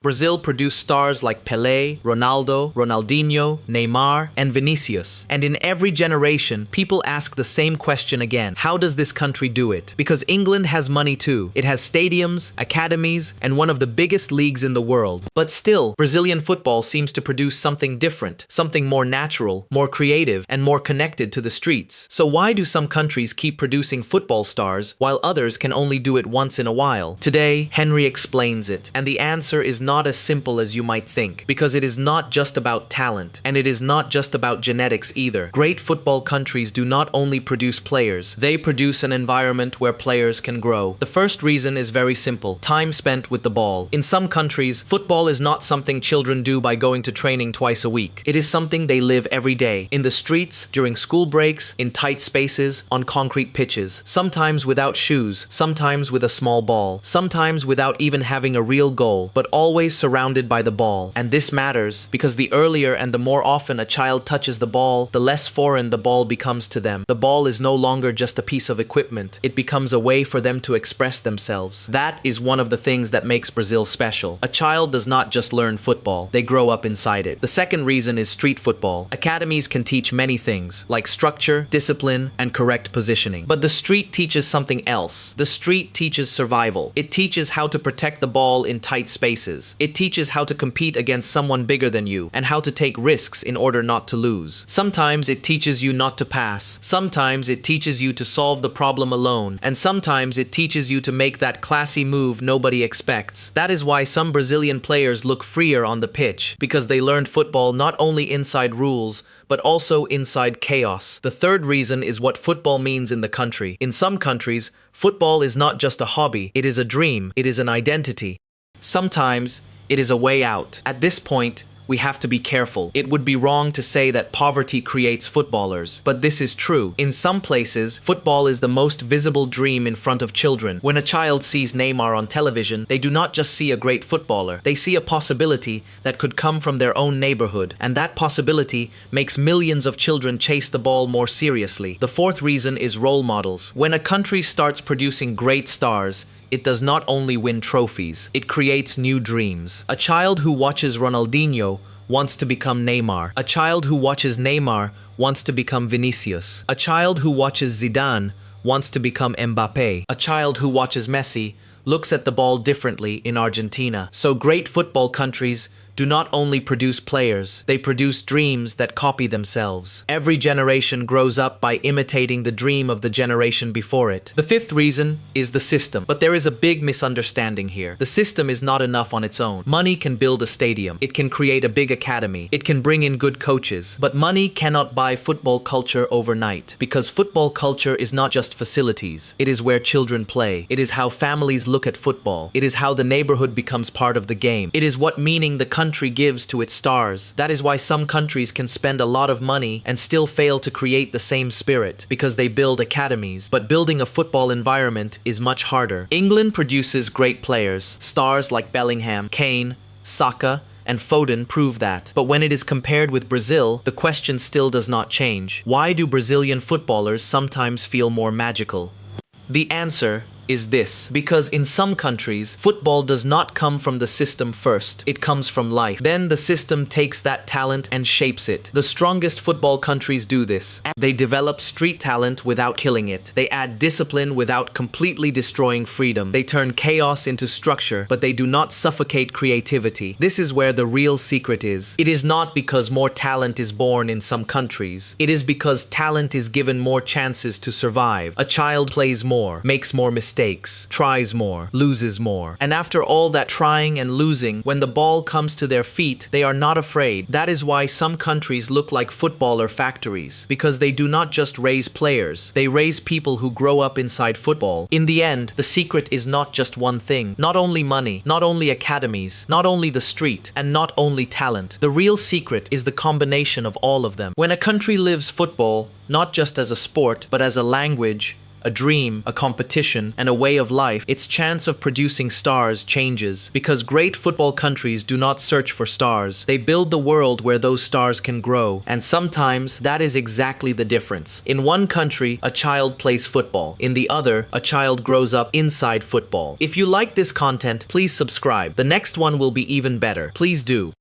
Brazil produced stars like Pelé, Ronaldo, Ronaldinho, Neymar, and Vinicius. And in every generation, people ask the same question again. How does this country do it? Because England has money too. It has stadiums, academies, and one of the biggest leagues in the world. But still, Brazilian football seems to produce something different, something more natural, more creative, and more connected to the streets. So why do some countries keep producing football stars while others can only do it once in a while? Today, Henry explains it, and the answer is not as simple as you might think, because it is not just about talent, and it is not just about genetics either. Great football countries do not only produce players, they produce an environment where players can grow. The first reason is very simple: time spent with the ball. In some countries, football is not something children do by going to training twice a week. It is something they live every day, in the streets, during school breaks, in tight spaces, on concrete pitches, sometimes without shoes, sometimes with a small ball, sometimes without even having a real goal, but always surrounded by the ball. And this matters because the earlier and the more often a child touches the ball, the less foreign the ball becomes to them. The ball is no longer just a piece of equipment. It becomes a way for them to express themselves. That is one of the things that makes Brazil special. A child does not just learn football, they grow up inside it. The second reason is street football. Academies can teach many things, like structure, discipline, and correct positioning. But the street teaches something else. The street teaches survival. It teaches how to protect the ball in tight spaces. It teaches how to compete against someone bigger than you, and how to take risks in order not to lose. Sometimes it teaches you not to pass. Sometimes it teaches you to solve the problem alone. And sometimes it teaches you to make that classy move nobody expects. That is why some Brazilian players look freer on the pitch, because they learned football not only inside rules, but also inside chaos. The third reason is what football means in the country. In some countries, football is not just a hobby, it is a dream, it is an identity. Sometimes, it is a way out. At this point, we have to be careful. It would be wrong to say that poverty creates footballers, but this is true. In some places, football is the most visible dream in front of children. When a child sees Neymar on television, they do not just see a great footballer. They see a possibility that could come from their own neighborhood, and that possibility makes millions of children chase the ball more seriously. The fourth reason is role models. When a country starts producing great stars, it does not only win trophies, it creates new dreams. A child who watches Ronaldinho wants to become Neymar. A child who watches Neymar wants to become Vinicius. A child who watches Zidane wants to become Mbappé. A child who watches Messi looks at the ball differently in Argentina. So great football countries do not only produce players, they produce dreams that copy themselves. Every generation grows up by imitating the dream of the generation before it. The fifth reason is the system. But there is a big misunderstanding here. The system is not enough on its own. Money can build a stadium. It can create a big academy. It can bring in good coaches. But money cannot buy football culture overnight. Because football culture is not just facilities. It is where children play. It is how families look at football. It is how the neighborhood becomes part of the game. It is what meaning the country gives to its stars. That is why some countries can spend a lot of money and still fail to create the same spirit, because they build academies. But building a football environment is much harder. England produces great players. Stars like Bellingham, Kane, Saka, and Foden prove that. But when it is compared with Brazil, the question still does not change. Why do Brazilian footballers sometimes feel more magical? The answer is this: because in some countries, football does not come from the system first, it comes from life. Then the system takes that talent and shapes it. The strongest football countries do this. They develop street talent without killing it. They add discipline without completely destroying freedom. They turn chaos into structure, but they do not suffocate creativity. This is where the real secret is. It is not because more talent is born in some countries. It is because talent is given more chances to survive. A child plays more, makes more mistakes, tries more, loses more. And after all that trying and losing, when the ball comes to their feet, they are not afraid. That is why some countries look like footballer factories, because they do not just raise players, they raise people who grow up inside football. In the end, the secret is not just one thing. Not only money, not only academies, not only the street, and not only talent. The real secret is the combination of all of them. When a country lives football, not just as a sport, but as a language, a dream, a competition, and a way of life, its chance of producing stars changes. Because great football countries do not search for stars, they build the world where those stars can grow. And sometimes that is exactly the difference. In one country, a child plays football. In the other, a child grows up inside football. If you like this content, please subscribe. The next one will be even better. Please do.